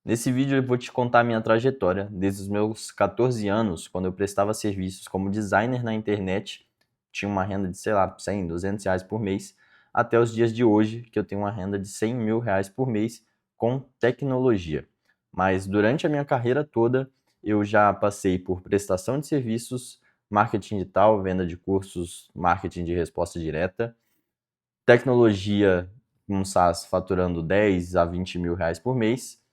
Nesse vídeo eu vou te contar a minha trajetória desde os meus 14 anos, quando eu prestava serviços como designer na internet, tinha uma renda de, sei lá, 100, 200 reais por mês, até os dias de hoje, que eu tenho uma renda de 100 mil reais por mês com tecnologia. Mas durante a minha carreira toda, eu já passei por prestação de serviços, marketing digital, venda de cursos, marketing de resposta direta, tecnologia com SaaS faturando 10 a 20 mil reais por mês,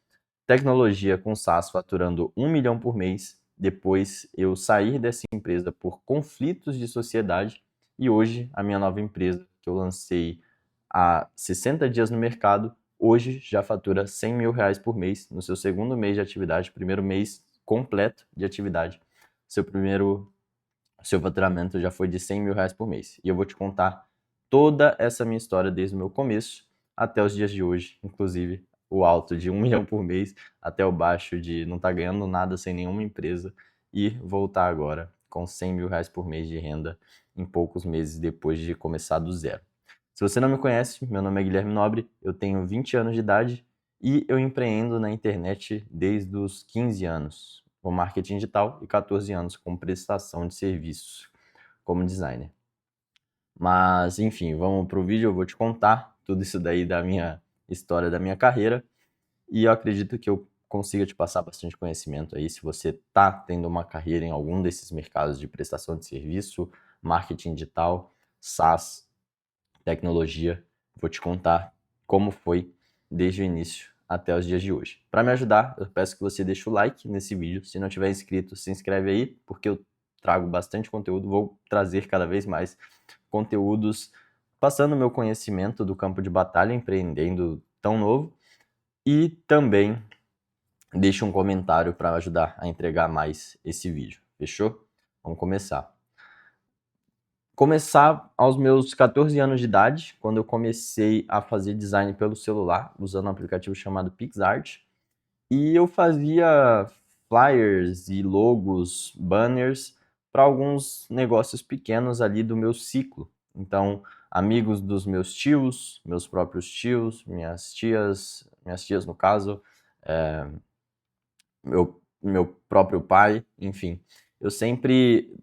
tecnologia com SaaS faturando 1 milhão por mês. Depois eu saí dessa empresa por conflitos de sociedade e hoje a minha nova empresa, que eu lancei há 60 dias no mercado, hoje já fatura 100 mil reais por mês no seu segundo mês de atividade, primeiro mês completo de atividade. Seu faturamento já foi de 100 mil reais por mês. E eu vou te contar toda essa minha história desde o meu começo até os dias de hoje, inclusive o alto de 1 milhão por mês até o baixo de não estar ganhando nada sem nenhuma empresa e voltar agora com 100 mil reais por mês de renda em poucos meses depois de começar do zero. Se você não me conhece, meu nome é Guilherme Nobre, eu tenho 20 anos de idade e eu empreendo na internet desde os 15 anos com marketing digital e 14 anos com prestação de serviços como designer. Mas, enfim, vamos pro vídeo, eu vou te contar tudo isso daí da minha história, da minha carreira, e eu acredito que eu consiga te passar bastante conhecimento aí, se você tá tendo uma carreira em algum desses mercados de prestação de serviço, marketing digital, SaaS, tecnologia, vou te contar como foi desde o início até os dias de hoje. Para me ajudar, eu peço que você deixe o like nesse vídeo. Se não tiver inscrito, se inscreve aí, porque eu trago bastante conteúdo, vou trazer cada vez mais conteúdos passando o meu conhecimento do campo de batalha, empreendendo tão novo, e também deixe um comentário para ajudar a entregar mais esse vídeo. Fechou? Vamos começar. Começar aos meus 14 anos de idade, quando eu comecei a fazer design pelo celular, usando um aplicativo chamado PixArt. E eu fazia flyers e logos, banners para alguns negócios pequenos ali do meu ciclo. Então, amigos dos meus tios, meus próprios tios, minhas tias no caso, é, meu próprio pai, enfim. Eu sempre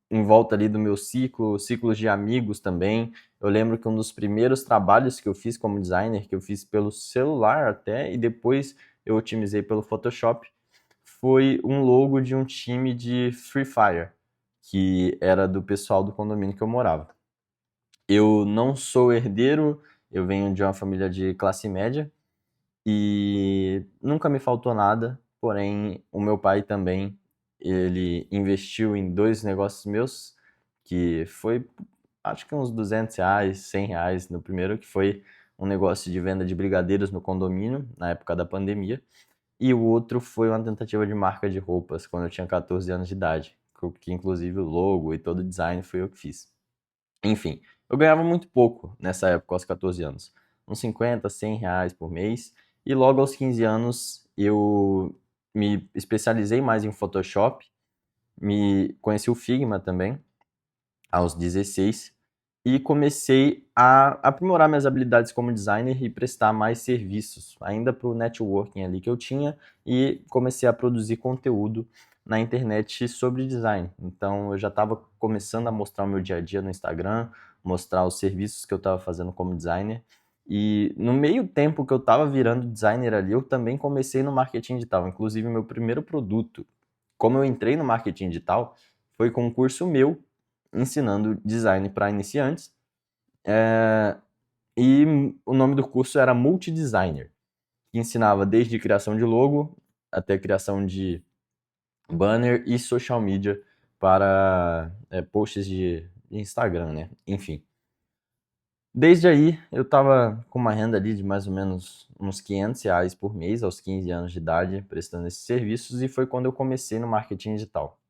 em volta ali do meu ciclos de amigos também. Eu lembro que um dos primeiros trabalhos que eu fiz como designer, que eu fiz pelo celular até, e depois eu otimizei pelo Photoshop, foi um logo de um time de Free Fire, que era do pessoal do condomínio que eu morava. Eu não sou herdeiro, eu venho de uma família de classe média, e nunca me faltou nada, porém o meu pai também, ele investiu em dois negócios meus, que foi acho que uns 200 reais, 100 reais no primeiro, que foi um negócio de venda de brigadeiros no condomínio, na época da pandemia, e o outro foi uma tentativa de marca de roupas, quando eu tinha 14 anos de idade, que inclusive o logo e todo o design foi eu que fiz. Enfim, eu ganhava muito pouco nessa época, aos 14 anos. Uns 50, 100 reais por mês. E logo aos 15 anos eu me especializei mais em Photoshop. Conheci o Figma também, aos 16. E comecei a aprimorar minhas habilidades como designer e prestar mais serviços, ainda para o networking ali que eu tinha. E comecei a produzir conteúdo na internet sobre design. Então eu já estava começando a mostrar o meu dia a dia no Instagram, mostrar os serviços que eu estava fazendo como designer. E no meio tempo que eu estava virando designer ali, eu também comecei no marketing digital. Inclusive, meu primeiro produto, como eu entrei no marketing digital, foi com um curso meu ensinando design para iniciantes. E o nome do curso era Multidesigner, que ensinava desde criação de logo até criação de banner e social media para posts de Instagram, né? Enfim. Desde aí, eu estava com uma renda ali de mais ou menos uns 500 reais por mês, aos 15 anos de idade, prestando esses serviços, e foi quando eu comecei no marketing digital.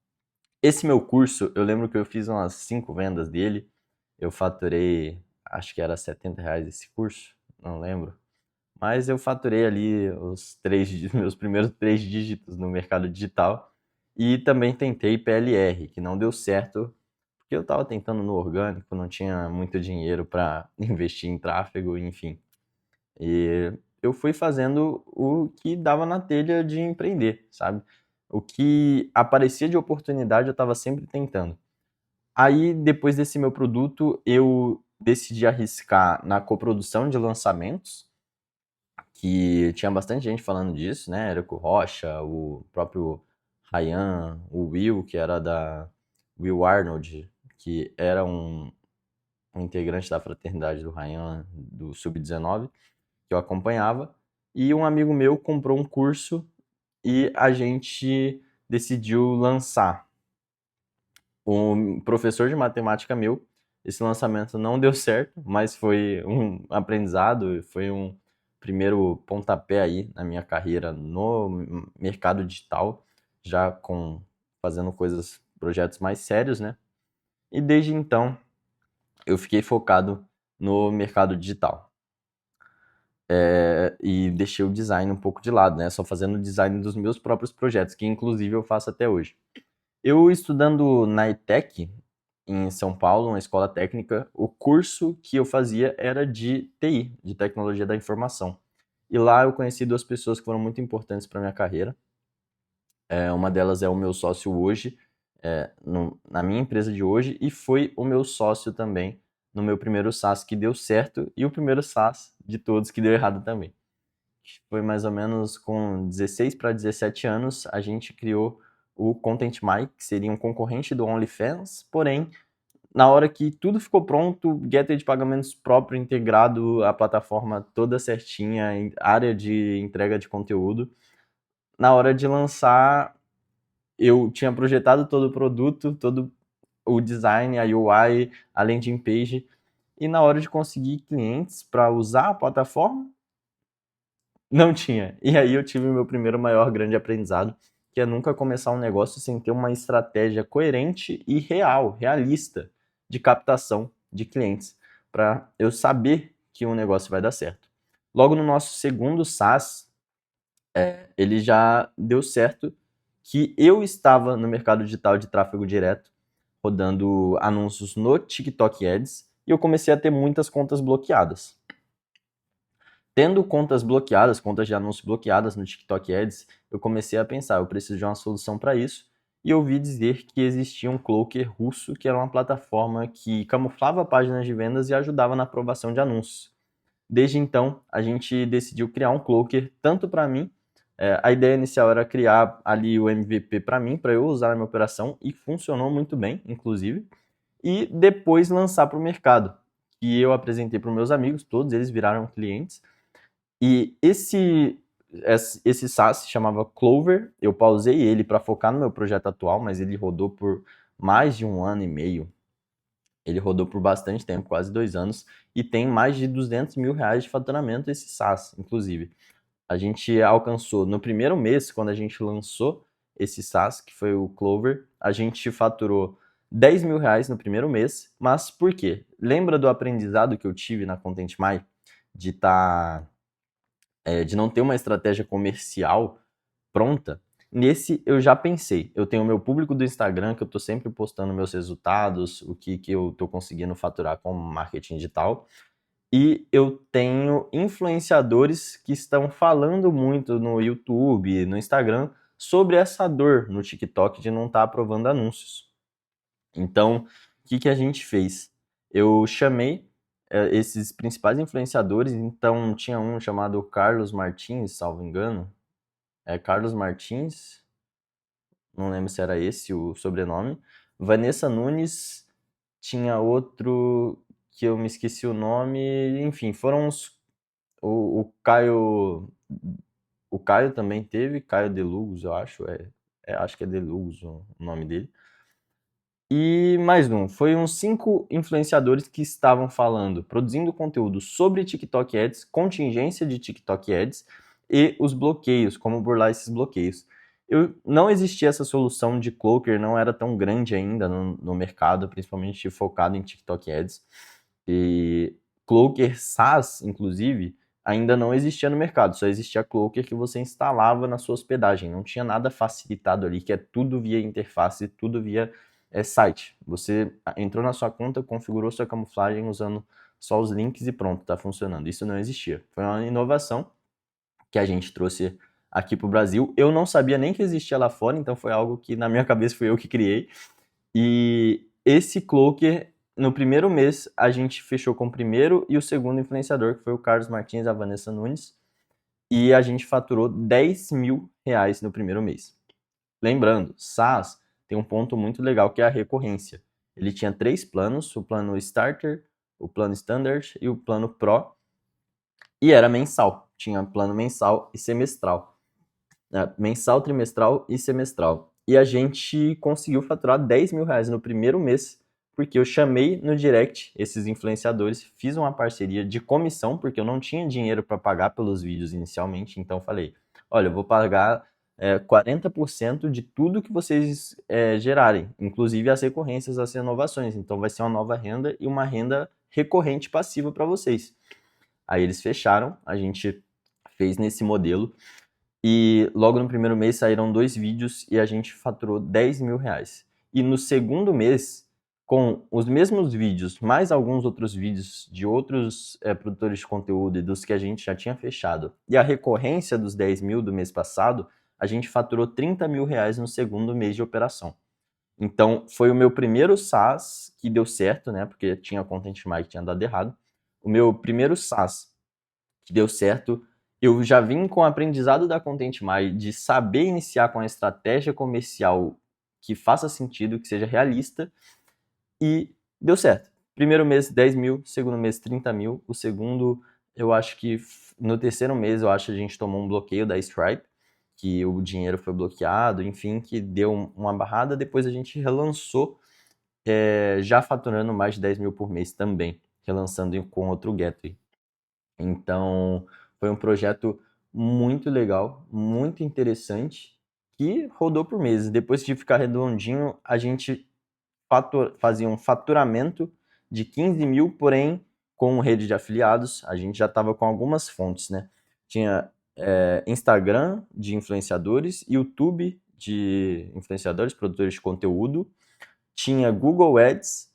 Esse meu curso, eu lembro que eu fiz umas 5 vendas dele, eu faturei, acho que era 70 reais esse curso, não lembro, mas eu faturei ali meus primeiros 3 dígitos no mercado digital, e também tentei PLR, que não deu certo, porque eu estava tentando no orgânico, não tinha muito dinheiro para investir em tráfego, enfim. E eu fui fazendo o que dava na telha de empreender, sabe? O que aparecia de oportunidade eu estava sempre tentando. Aí, depois desse meu produto, eu decidi arriscar na coprodução de lançamentos, que tinha bastante gente falando disso, né? Érico Rocha, o próprio Ryan, o Will, que era da Will Arnold, que era um integrante da fraternidade do Ryan, do Sub-19, que eu acompanhava, e um amigo meu comprou um curso e a gente decidiu lançar. Um professor de matemática meu, esse lançamento não deu certo, mas foi um aprendizado, foi um primeiro pontapé aí na minha carreira no mercado digital, já com fazendo coisas, projetos mais sérios, né? E desde então eu fiquei focado no mercado digital. E deixei o design um pouco de lado, né? Só fazendo o design dos meus próprios projetos, que inclusive eu faço até hoje. Eu estudando na ETEC, em São Paulo, uma escola técnica, o curso que eu fazia era de TI, de Tecnologia da Informação. E lá eu conheci duas pessoas que foram muito importantes para minha carreira. Uma delas é o meu sócio hoje, na minha empresa de hoje, e foi o meu sócio também no meu primeiro SaaS que deu certo e o primeiro SaaS de todos que deu errado também. Foi mais ou menos com 16 para 17 anos, a gente criou o Content My, que seria um concorrente do OnlyFans, porém, na hora que tudo ficou pronto, gateway de pagamentos próprio, integrado, a plataforma toda certinha, área de entrega de conteúdo, na hora de lançar, eu tinha projetado todo o produto, todo o design, a UI, a landing page, e na hora de conseguir clientes para usar a plataforma, não tinha. E aí eu tive o meu primeiro maior grande aprendizado, que é nunca começar um negócio sem ter uma estratégia coerente e real, realista, de captação de clientes, para eu saber que um negócio vai dar certo. Logo no nosso segundo SaaS, ele já deu certo, que eu estava no mercado digital de tráfego direto, rodando anúncios no TikTok Ads, e eu comecei a ter muitas contas bloqueadas. Tendo contas bloqueadas, contas de anúncio bloqueadas no TikTok Ads, eu comecei a pensar, eu preciso de uma solução para isso, e ouvi dizer que existia um Cloaker russo, que era uma plataforma que camuflava páginas de vendas e ajudava na aprovação de anúncios. Desde então, a gente decidiu criar um Cloaker tanto para mim, a ideia inicial era criar ali o MVP para mim, para eu usar na minha operação, e funcionou muito bem, inclusive, e depois lançar para o mercado, que eu apresentei para os meus amigos, todos eles viraram clientes, e esse SaaS se chamava Clover. Eu pausei ele para focar no meu projeto atual, mas ele rodou por mais de 1 ano e meio. Ele rodou por bastante tempo, quase 2 anos, e tem mais de 200 mil reais de faturamento esse SaaS, inclusive. A gente alcançou, no primeiro mês, quando a gente lançou esse SaaS, que foi o Clover, a gente faturou 10 mil reais no primeiro mês. Mas por quê? Lembra do aprendizado que eu tive na Content My? De de não ter uma estratégia comercial pronta? Nesse eu já pensei. Eu tenho o meu público do Instagram, que eu estou sempre postando meus resultados, o que eu estou conseguindo faturar com marketing digital. E eu tenho influenciadores que estão falando muito no YouTube, no Instagram, sobre essa dor no TikTok de não estar aprovando anúncios. Então, o que a gente fez? Eu chamei esses principais influenciadores, então tinha um chamado Carlos Martins, salvo engano. Carlos Martins, não lembro se era esse o sobrenome. Vanessa Nunes, tinha outro que eu me esqueci o nome. Enfim, foram os. O Caio. O Caio também teve, Caio Delugos, eu acho. Acho que é Delugos o nome dele. E mais um, foi uns 5 influenciadores que estavam falando, produzindo conteúdo sobre TikTok Ads, contingência de TikTok Ads e os bloqueios, como burlar esses bloqueios. Não existia essa solução de Cloaker, não era tão grande ainda no mercado, principalmente focado em TikTok Ads. E Cloaker SaaS, inclusive, ainda não existia no mercado, só existia Cloaker que você instalava na sua hospedagem, não tinha nada facilitado ali, que é tudo via interface, tudo via site. Você entrou na sua conta, configurou sua camuflagem usando só os links e pronto, está funcionando. Isso não existia. Foi uma inovação que a gente trouxe aqui para o Brasil. Eu não sabia nem que existia lá fora, então foi algo que na minha cabeça fui eu que criei. E esse Cloaker, no primeiro mês, a gente fechou com o primeiro e o segundo influenciador, que foi o Carlos Martins e a Vanessa Nunes. E a gente faturou R$ 10.000 no primeiro mês. Lembrando, SaaS tem um ponto muito legal que é a recorrência. Ele tinha 3 planos, o plano Starter, o plano Standard e o plano Pro. E era mensal, tinha plano mensal e semestral. Mensal, trimestral e semestral. E a gente conseguiu faturar R$ 10.000 no primeiro mês, porque eu chamei no direct esses influenciadores, fiz uma parceria de comissão, porque eu não tinha dinheiro para pagar pelos vídeos inicialmente, então falei, olha, eu vou pagar 40% de tudo que vocês gerarem, inclusive as recorrências, as renovações, então vai ser uma nova renda e uma renda recorrente passiva para vocês. Aí eles fecharam, a gente fez nesse modelo, e logo no primeiro mês saíram 2 vídeos e a gente faturou R$ 10.000. E no segundo mês, com os mesmos vídeos, mais alguns outros vídeos de outros produtores de conteúdo e dos que a gente já tinha fechado, e a recorrência dos 10 mil do mês passado, a gente faturou R$ 30.000 no segundo mês de operação. Então, foi o meu primeiro SaaS que deu certo, né? Porque tinha Content My que tinha dado errado. O meu primeiro SaaS que deu certo. Eu já vim com o aprendizado da Content My de saber iniciar com a estratégia comercial que faça sentido, que seja realista, e deu certo. Primeiro mês 10 mil, segundo mês 30 mil, o segundo, eu acho que no terceiro mês, eu acho que a gente tomou um bloqueio da Stripe, que o dinheiro foi bloqueado, enfim, que deu uma barrada, depois a gente relançou, já faturando mais de 10 mil por mês também, relançando com outro gateway. Então, foi um projeto muito legal, muito interessante, que rodou por meses. Depois de ficar redondinho, a gente fazia um faturamento de 15 mil, porém, com rede de afiliados, a gente já estava com algumas fontes, né? Tinha Instagram de influenciadores, YouTube de influenciadores, produtores de conteúdo, tinha Google Ads,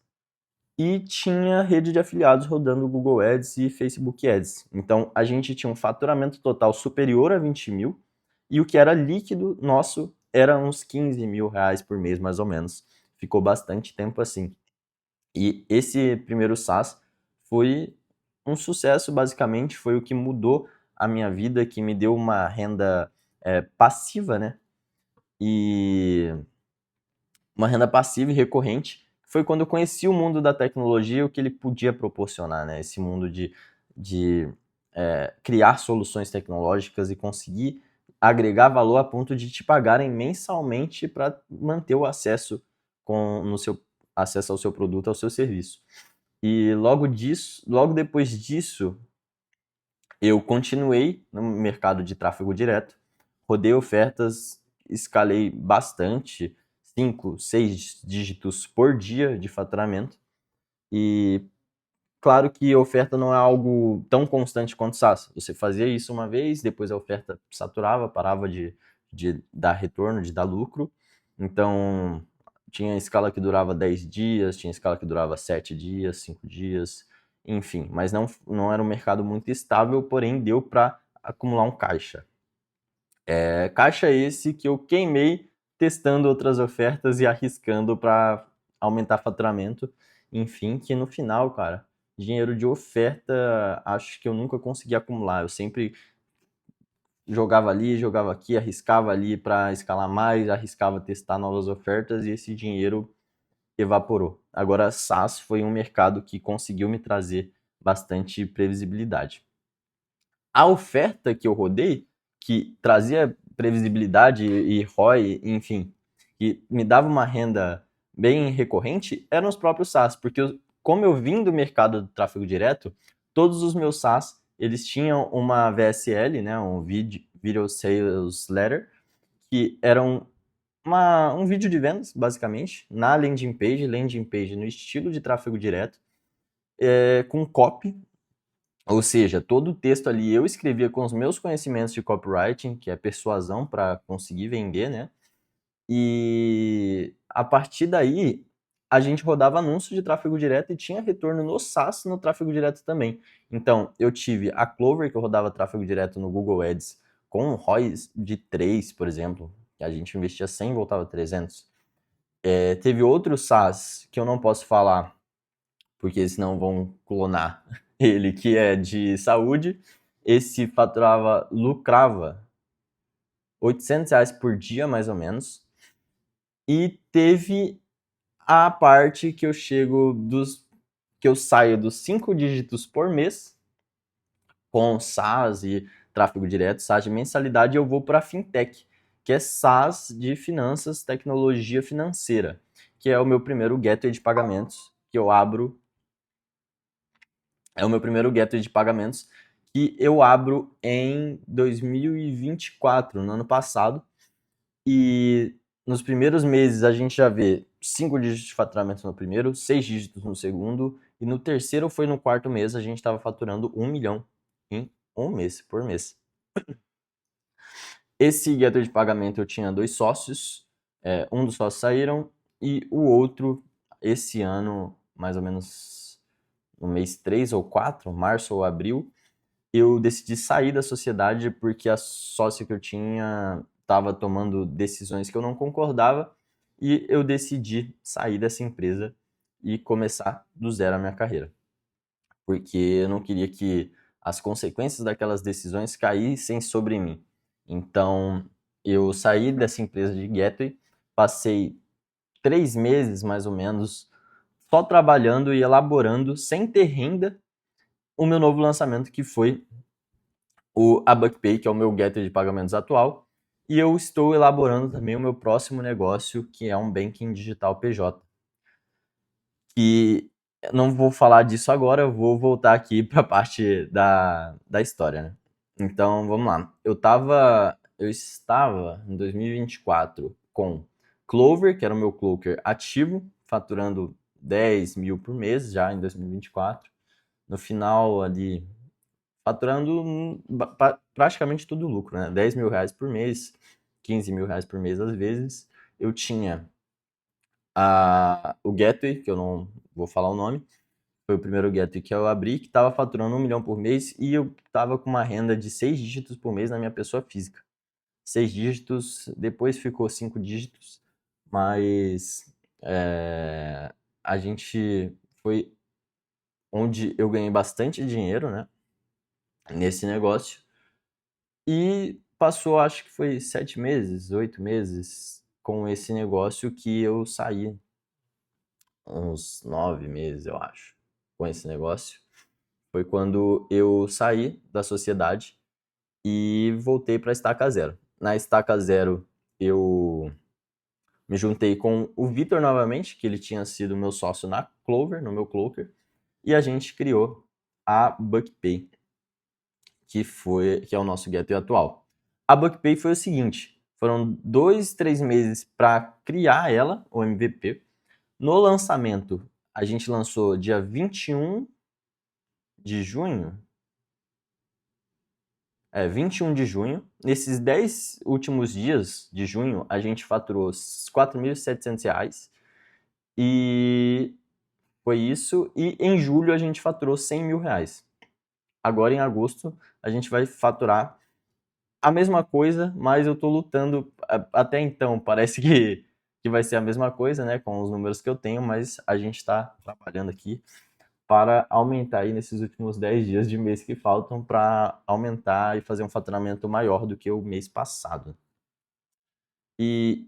e tinha rede de afiliados rodando Google Ads e Facebook Ads. Então, a gente tinha um faturamento total superior a 20 mil e o que era líquido nosso era uns 15 mil reais por mês, mais ou menos. Ficou bastante tempo assim. E esse primeiro SaaS foi um sucesso, basicamente, foi o que mudou a minha vida, que me deu uma renda passiva, né? E uma renda passiva e recorrente, foi quando eu conheci o mundo da tecnologia e o que ele podia proporcionar, né? Esse mundo de criar soluções tecnológicas e conseguir agregar valor a ponto de te pagarem mensalmente para manter o acesso acesso ao seu produto, ao seu serviço. E logo depois disso, eu continuei no mercado de tráfego direto, rodei ofertas, escalei bastante, 5, 6 dígitos por dia de faturamento. E claro que a oferta não é algo tão constante quanto SaaS. Você fazia isso uma vez, depois a oferta saturava, parava de dar retorno, de dar lucro. Então, tinha escala que durava 10 dias, tinha escala que durava 7 dias, 5 dias, enfim. Mas não era um mercado muito estável, porém deu para acumular um caixa. Caixa esse que eu queimei testando outras ofertas e arriscando para aumentar faturamento. Enfim, que no final, cara, dinheiro de oferta, acho que eu nunca consegui acumular. Eu sempre jogava ali, jogava aqui, arriscava ali para escalar mais, arriscava testar novas ofertas e esse dinheiro evaporou. Agora, SaaS foi um mercado que conseguiu me trazer bastante previsibilidade. A oferta que eu rodei, que trazia previsibilidade e ROI, enfim, que me dava uma renda bem recorrente, eram os próprios SaaS, porque como eu vim do mercado do tráfego direto, todos os meus SaaS, eles tinham uma VSL, né, um Video Sales Letter, que era um vídeo de vendas, basicamente, na landing page no estilo de tráfego direto, com copy. Ou seja, todo o texto ali eu escrevia com os meus conhecimentos de copywriting, que é persuasão para conseguir vender, né? E a partir daí, a gente rodava anúncios de tráfego direto e tinha retorno no SaaS no tráfego direto também. Então, eu tive a Clover, que eu rodava tráfego direto no Google Ads com um ROI de 3, por exemplo, que a gente investia 100 e voltava 300. Teve outro SaaS que eu não posso falar, porque senão vão clonar ele, que é de saúde. Esse lucrava R$ 800 por dia, mais ou menos. E teve a parte que eu saio dos 5 dígitos por mês, com SaaS e tráfego direto, SaaS de mensalidade, eu vou para a Fintech, que é SaaS de finanças, tecnologia financeira, que é o meu primeiro gateway de pagamentos que eu abro. É o meu primeiro gateway de pagamentos que eu abro em 2024, no ano passado. E nos primeiros meses a gente já vê 5 dígitos de faturamento no primeiro, 6 dígitos no segundo, e no terceiro foi no quarto mês a gente estava faturando 1 milhão em um mês, por mês. Esse gateway de pagamento eu tinha 2 sócios, um dos sócios saíram e o outro, esse ano, mais ou menos no mês 3 ou 4, março ou abril, eu decidi sair da sociedade porque a sócia que eu tinha estava tomando decisões que eu não concordava e eu decidi sair dessa empresa e começar do zero a minha carreira. Porque eu não queria que as consequências daquelas decisões caíssem sobre mim. Então, eu saí dessa empresa de gateway, passei 3 meses, mais ou menos, só trabalhando e elaborando, sem ter renda, o meu novo lançamento, que foi a BuckPay, que é o meu gateway de pagamentos atual, e eu estou elaborando também o meu próximo negócio, que é um banking digital PJ. E não vou falar disso agora, eu vou voltar aqui para a parte da história, né? Então, vamos lá. Eu estava em 2024 com Clover, que era o meu Clover ativo, faturando 10 mil por mês já em 2024. No final ali, faturando praticamente tudo lucro, né? 10 mil reais por mês, 15 mil reais por mês às vezes. Eu tinha o Gateway, que eu não vou falar o nome, foi o primeiro Gateway que eu abri, que estava faturando 1 milhão por mês e eu estava com uma renda de 6 dígitos por mês na minha pessoa física. 6 dígitos, depois ficou 5 dígitos, mas a gente foi onde eu ganhei bastante dinheiro, né? Nesse negócio. E passou, acho que foi 7 meses, 8 meses com esse negócio que eu saí. Uns 9 meses, eu acho, com esse negócio. Foi quando eu saí da sociedade e voltei para a Estaca Zero. Na Estaca Zero, eu me juntei com o Vitor novamente, que ele tinha sido meu sócio na Clover, no meu Clover, e a gente criou a BuckPay, que é o nosso gateway atual. A BuckPay foi o seguinte, foram 2, 3 meses para criar ela, o MVP. No lançamento, a gente lançou dia 21 de junho. 21 de junho. Nesses 10 últimos dias de junho, a gente faturou R$ 4.700. E foi isso. E em julho a gente faturou R$ 100 mil. Agora em agosto a gente vai faturar a mesma coisa, mas eu tô lutando. Até então parece que vai ser a mesma coisa, né? Com os números que eu tenho, mas a gente está trabalhando aqui para aumentar aí nesses últimos 10 dias de mês que faltam para aumentar e fazer um faturamento maior do que o mês passado. E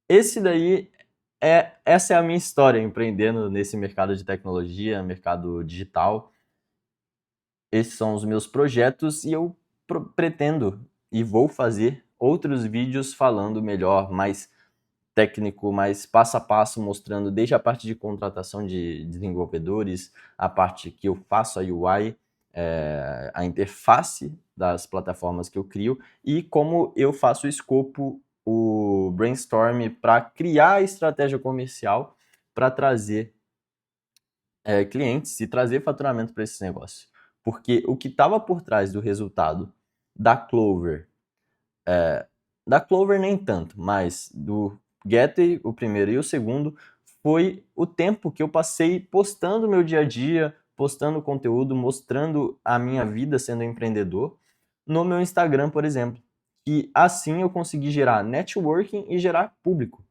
essa é a minha história empreendendo nesse mercado de tecnologia, mercado digital. Esses são os meus projetos e eu pretendo e vou fazer outros vídeos falando melhor, mais técnico, mais passo a passo, mostrando desde a parte de contratação de desenvolvedores, a parte que eu faço a UI, a interface das plataformas que eu crio e como eu faço o escopo, o brainstorm para criar a estratégia comercial para trazer clientes e trazer faturamento para esse negócio. Porque o que estava por trás do resultado da Clover nem tanto, mas do Gateway, o primeiro e o segundo, foi o tempo que eu passei postando meu dia a dia, postando conteúdo, mostrando a minha vida sendo empreendedor, no meu Instagram, por exemplo. E assim eu consegui gerar networking e gerar público.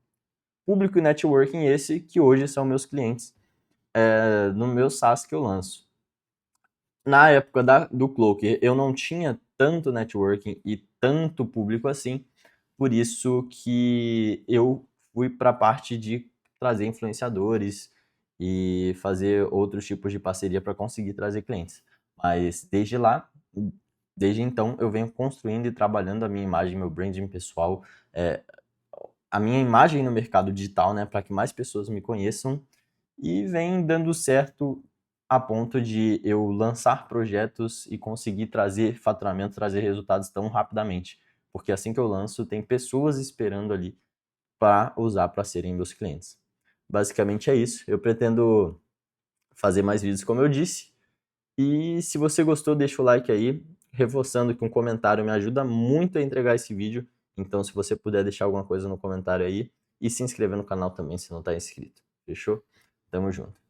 Público e networking esse que hoje são meus clientes no meu SaaS que eu lanço. Na época do Cloaker, eu não tinha tanto networking e tanto público assim, por isso que eu fui para a parte de trazer influenciadores e fazer outros tipos de parceria para conseguir trazer clientes. Mas desde então, eu venho construindo e trabalhando a minha imagem, meu branding pessoal, a minha imagem no mercado digital, né, para que mais pessoas me conheçam e vem dando certo a ponto de eu lançar projetos e conseguir trazer faturamento, trazer resultados tão rapidamente. Porque assim que eu lanço, tem pessoas esperando ali para usar para serem meus clientes. Basicamente é isso. Eu pretendo fazer mais vídeos, como eu disse. E se você gostou, deixa o like aí, reforçando que um comentário me ajuda muito a entregar esse vídeo. Então, se você puder deixar alguma coisa no comentário aí e se inscrever no canal também se não está inscrito. Fechou? Tamo junto.